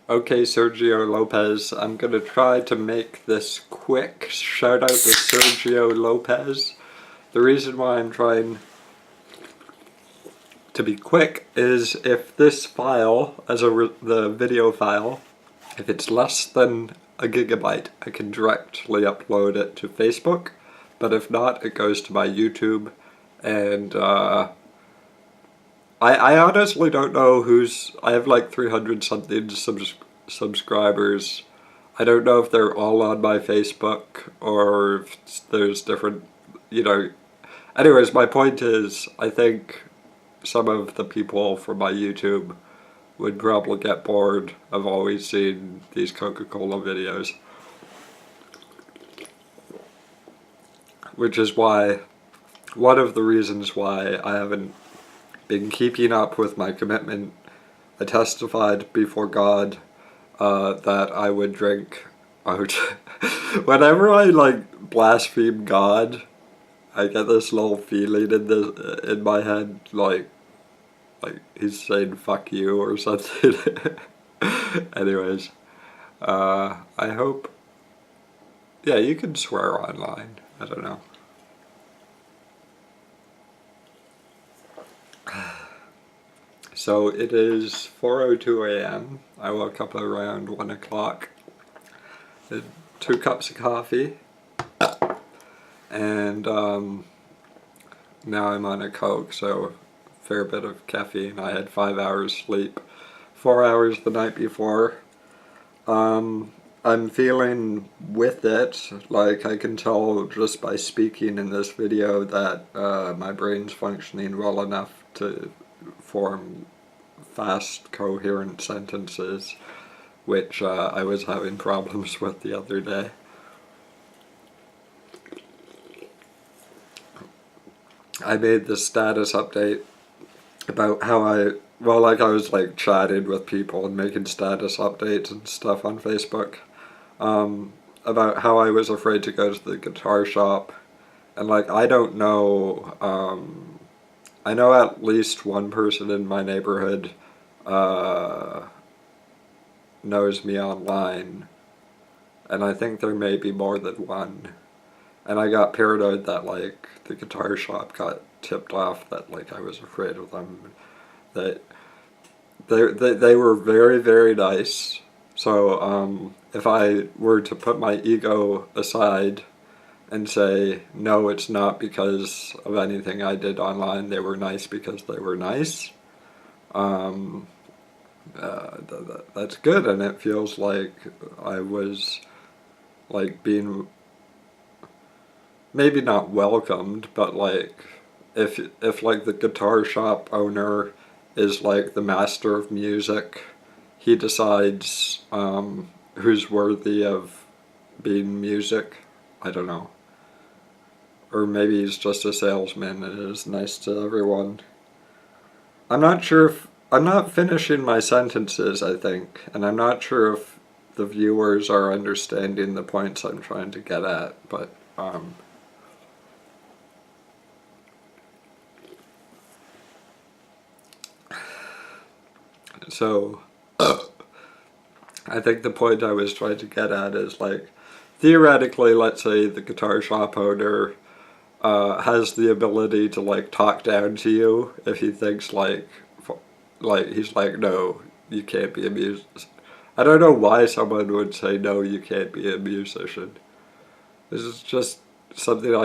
Okay, Sergio Lopez, I'm gonna try to make this quick. Shout out to Sergio Lopez. The reason why I'm trying to be quick is if this file, the video file, if it's less than a gigabyte, I can directly upload it to Facebook, but if not, it goes to my YouTube, and I honestly don't know I have like 300 something subscribers. I don't know if they're all on my Facebook or if there's different, you know. Anyways, my point is, I think some of the people from my YouTube would probably get bored of always seeing these Coca-Cola videos. Which is why, one of the reasons why I haven't been keeping up with my commitment. I testified before God that I would drink out. Whenever I like blaspheme God, I get this little feeling in my head like he's saying fuck you or something. Anyways, I hope. Yeah, you can swear online. I don't know. So it is 4:02 a.m. I woke up around 1 o'clock. Had 2 cups of coffee. And now I'm on a Coke, so a fair bit of caffeine. I had 5 hours sleep, 4 hours the night before. I'm feeling with it, like I can tell just by speaking in this video that my brain's functioning well enough to form fast, coherent sentences, which I was having problems with the other day. I made this status update about how I was like chatting with people and making status updates and stuff on Facebook, about how I was afraid to go to the guitar shop, and like I don't know, I know at least one person in my neighborhood knows me online, and I think there may be more than one. And I got paranoid that like the guitar shop got tipped off that like I was afraid of them. That they were very, very nice. So if I were to put my ego aside and say, no, it's not because of anything I did online, they were nice because they were nice, that's good, and it feels like I was like being maybe not welcomed, but like if like the guitar shop owner is like the master of music, he decides who's worthy of being music. I don't know. Or maybe he's just a salesman and is nice to everyone. I'm not sure if I'm not finishing my sentences, I think, and I'm not sure if the viewers are understanding the points I'm trying to get at, but so I think the point I was trying to get at is like, theoretically, let's say the guitar shop owner has the ability to like talk down to you if he thinks like he's like, no, you can't be a musician. I don't know why someone would say no, you can't be a musician. This is just something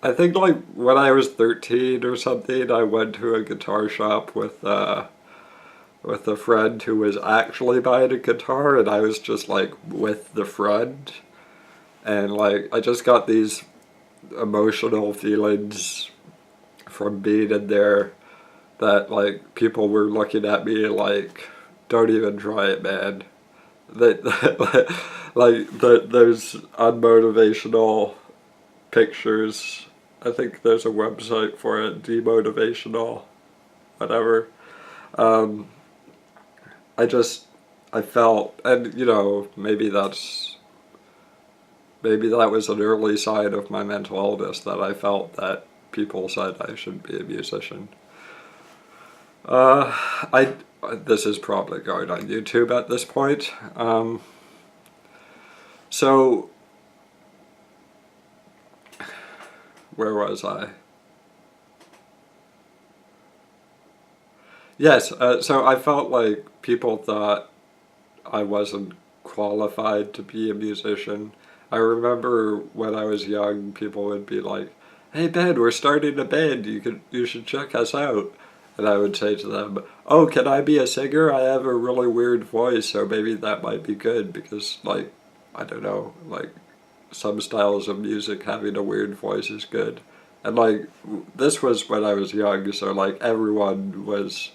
I think like when I was 13 or something, I went to a guitar shop with a friend who was actually buying a guitar, and I was just like with the friend, and like I just got these emotional feelings from being in there that like people were looking at me like, don't even try it, man. There's unmotivational pictures. I think there's a website for it, demotivational, whatever. I felt, and you know, maybe that was an early sign of my mental illness, that I felt that people said I should be a musician. this is probably going on YouTube at this point. So, where was I? Yes, so I felt like people thought I wasn't qualified to be a musician. I remember when I was young, people would be like, "Hey Ben, we're starting a band. You should check us out." And I would say to them, "Oh, can I be a singer? I have a really weird voice, so maybe that might be good because like I don't know, like some styles of music having a weird voice is good." And like this was when I was young, so like everyone was,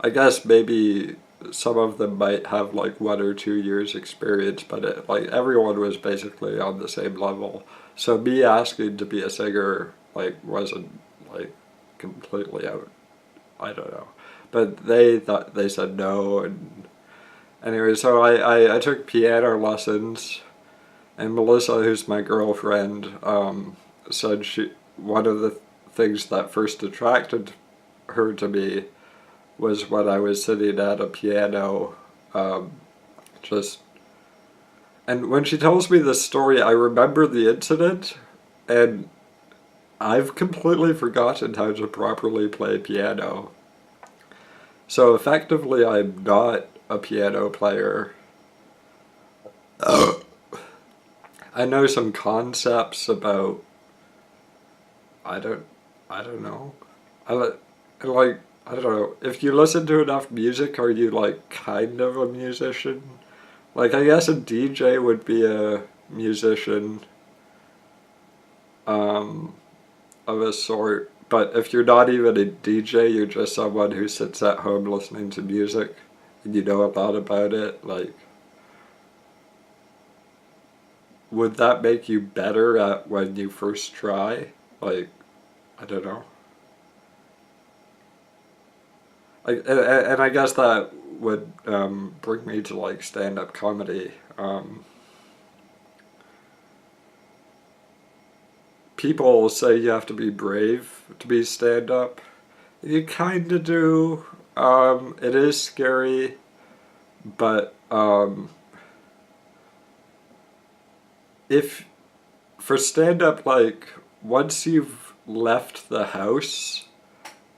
I guess maybe some of them might have like 1 or 2 years experience, but like everyone was basically on the same level. So me asking to be a singer like wasn't like completely out. I don't know, but they said no, and anyway, so I took piano lessons, and Melissa, who's my girlfriend, said she one of the things that first attracted her to me was when I was sitting at a piano, um, just, and when she tells me this story, I remember the incident, and I've completely forgotten how to properly play piano. So effectively, I'm not a piano player. I know some concepts about, I don't, I don't know. I like, I don't know. If you listen to enough music, are you like kind of a musician? Like, I guess a DJ would be a musician, um, of a sort. But if you're not even a DJ, you're just someone who sits at home listening to music and you know a lot about it, like, would that make you better at when you first try? Like, I don't know. And I guess that would bring me to like stand-up comedy. People say you have to be brave to be stand-up. You kind of do. It is scary, but if for stand-up, like once you've left the house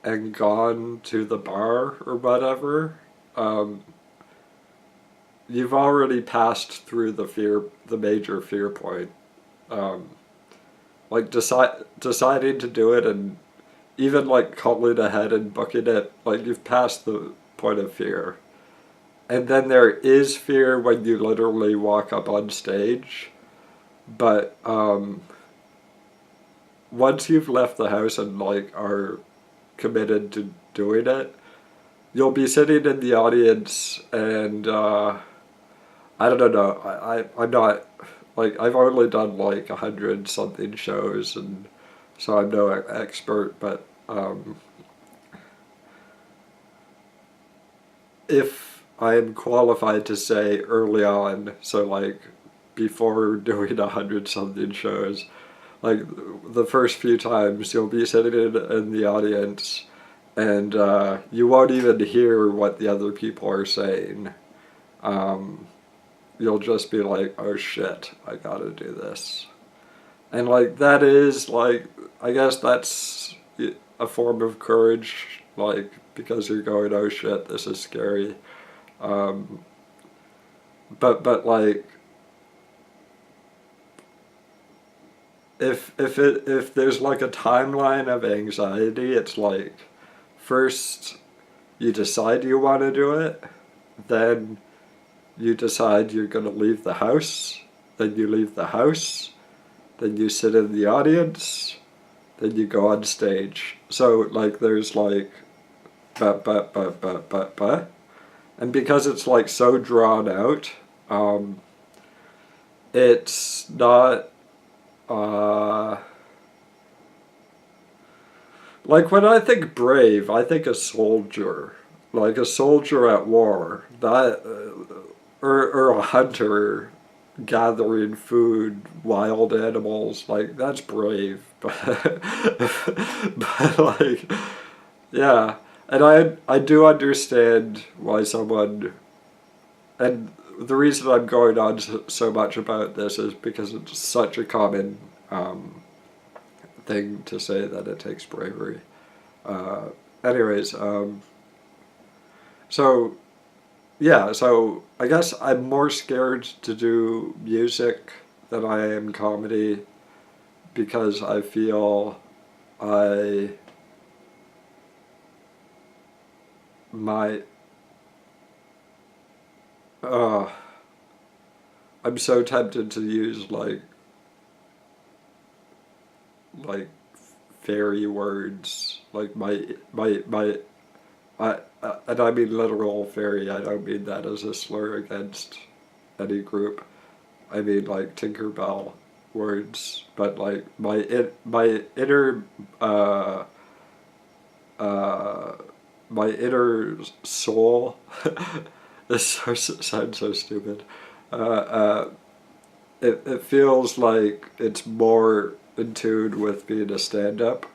and gone to the bar or whatever, um, you've already passed through the major fear point. Um, like deciding to do it and even like calling ahead and booking it, like you've passed the point of fear. And then there is fear when you literally walk up on stage, but once you've left the house and like are committed to doing it, you'll be sitting in the audience and I don't know. I'm not like I've only done like 100 something shows, and so I'm no expert. But if I am qualified to say early on, so like before doing 100 something shows, like the first few times you'll be sitting in the audience, and you won't even hear what the other people are saying. Um, you'll just be like, oh shit, I gotta do this. And like that is like, I guess that's a form of courage, like because you're going, oh shit, this is scary. Um, but like if there's like a timeline of anxiety, it's like first you decide you want to do it, then you decide you're going to leave the house, then you leave the house, then you sit in the audience, then you go on stage. So like there's like but, and because it's like so drawn out, it's not uh, like when I think brave, I think a soldier, like a soldier at war, that or a hunter gathering food, wild animals, like that's brave. But like yeah, And I do understand why someone, and the reason I'm going on so much about this is because it's such a common thing to say that it takes bravery. Uh, anyways, so yeah, so I guess I'm more scared to do music than I am comedy because I feel I might. Uh, I'm so tempted to use like fairy words, like my and I mean literal fairy. I don't mean that as a slur against any group. I mean like Tinkerbell words, but like my inner uh, my inner soul. This sounds so stupid. Uh, uh, it feels like it's more in tune with being a stand-up,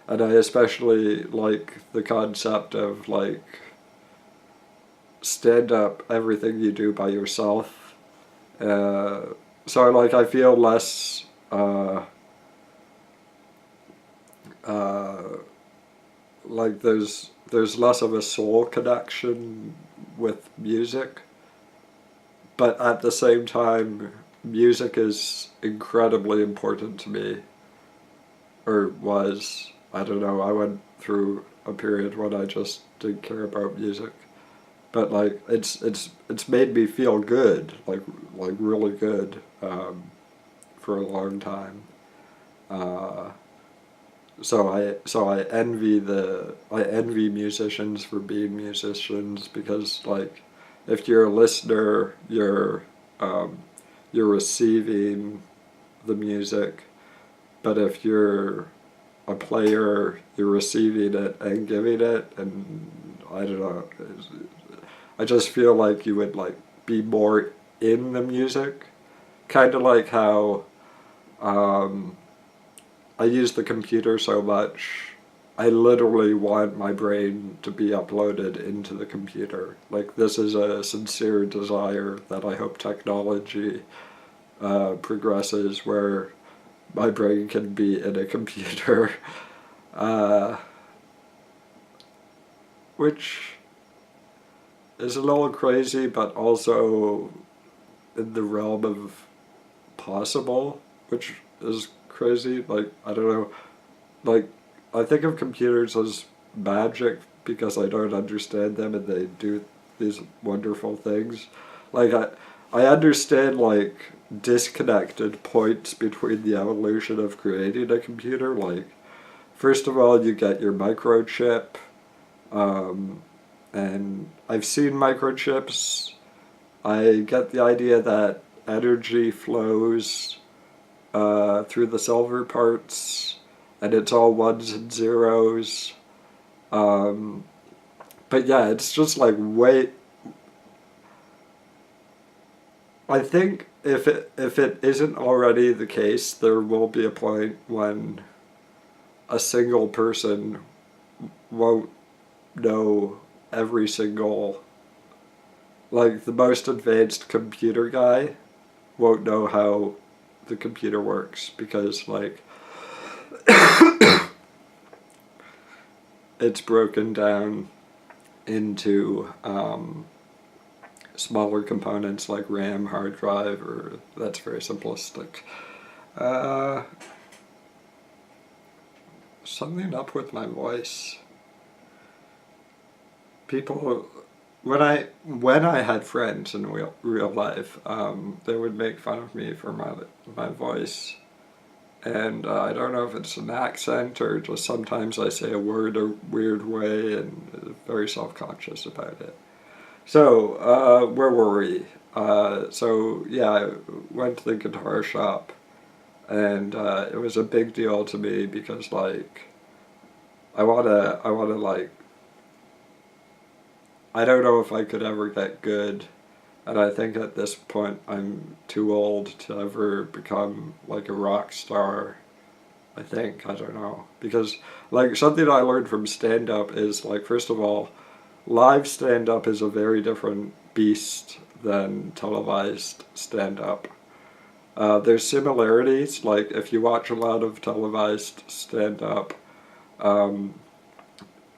and I especially like the concept of like stand-up everything you do by yourself. So like I feel less uh, like there's less of a soul connection with music, but at the same time, music is incredibly important to me, or was. I don't know. I went through a period when I just didn't care about music, but like it's made me feel good, like really good, for a long time. Uh, I envy musicians for being musicians because like if you're a listener um, you're receiving the music, but if you're a player you're receiving it and giving it, and I don't know, I just feel like you would like be more in the music, kind of like how um, I use the computer so much. I literally want my brain to be uploaded into the computer. Like, this is a sincere desire that I hope technology progresses where my brain can be in a computer. uh, which is a little crazy, but also in the realm of possible, which is crazy. Like, I don't know. Like, I think of computers as magic because I don't understand them and they do these wonderful things. Like, I understand, like, disconnected points between the evolution of creating a computer. Like, first of all, you get your microchip, um, and I've seen microchips. I get the idea that energy flows through the silver parts, and it's all ones and zeros. Um, but yeah, it's just like way. I think if it isn't already the case, there will be a point when a single person won't know every single, like the most advanced computer guy won't know how the computer works because like it's broken down into smaller components like RAM, hard drive, or that's very simplistic. Uh, Something up with my voice. People, when I had friends in real life, they would make fun of me for my voice. And I don't know if it's an accent or just sometimes I say a word a weird way and very self-conscious about it. So, where were we? So yeah, I went to the guitar shop, and it was a big deal to me because like, I wanna like, I don't know if I could ever get good, and I think at this point I'm too old to ever become like a rock star. I think, I don't know. Because, like, something I learned from stand-up is, like, first of all, live stand-up is a very different beast than televised stand-up. There's similarities, like, if you watch a lot of televised stand-up, um,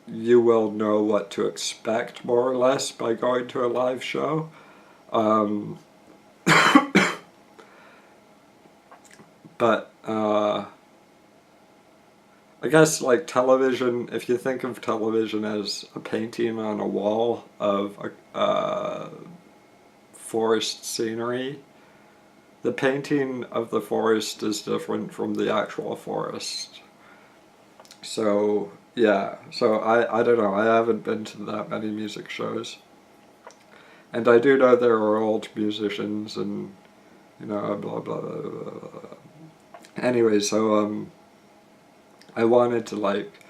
you will know what to expect, more or less, by going to a live show. Um, but, I guess, like, television, if you think of television as a painting on a wall of a forest scenery, the painting of the forest is different from the actual forest. So, yeah, so I don't know, I haven't been to that many music shows. And I do know there are old musicians and, you know, blah, blah, blah, blah, blah. Anyway, so, I wanted to, like,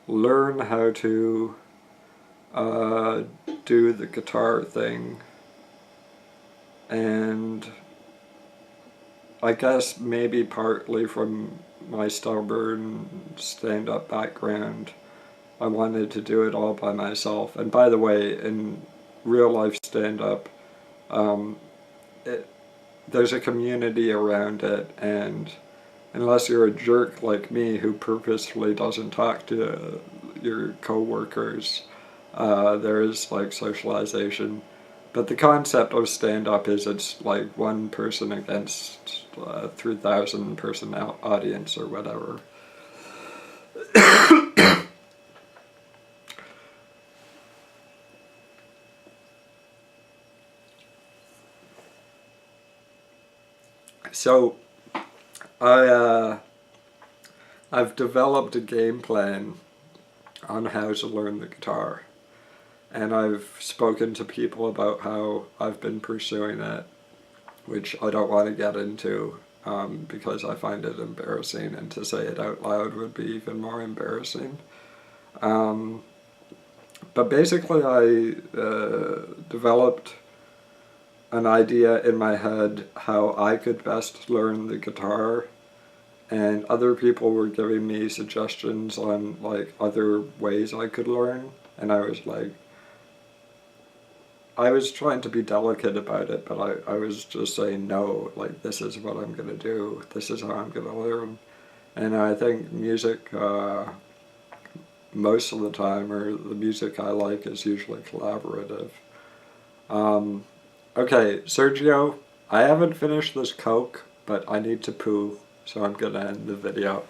learn how to do the guitar thing, and I guess maybe partly from my stubborn stand-up background, I wanted to do it all by myself. And by the way, in real-life stand-up, um, there's a community around it, and unless you're a jerk like me who purposefully doesn't talk to your co-workers, there is, like, socialization. But the concept of stand-up is it's like one person against 3,000 person audience or whatever. So I've developed a game plan on how to learn the guitar. And I've spoken to people about how I've been pursuing it, which I don't want to get into because I find it embarrassing, and to say it out loud would be even more embarrassing. But basically I developed an idea in my head how I could best learn the guitar, and other people were giving me suggestions on, like, other ways I could learn, and I was like, I was trying to be delicate about it, but I was just saying no, like, this is what I'm going to do, this is how I'm going to learn. And I think music, most of the time, or the music I like, is usually collaborative. Okay, Sergio, I haven't finished this Coke, but I need to poo, so I'm going to end the video.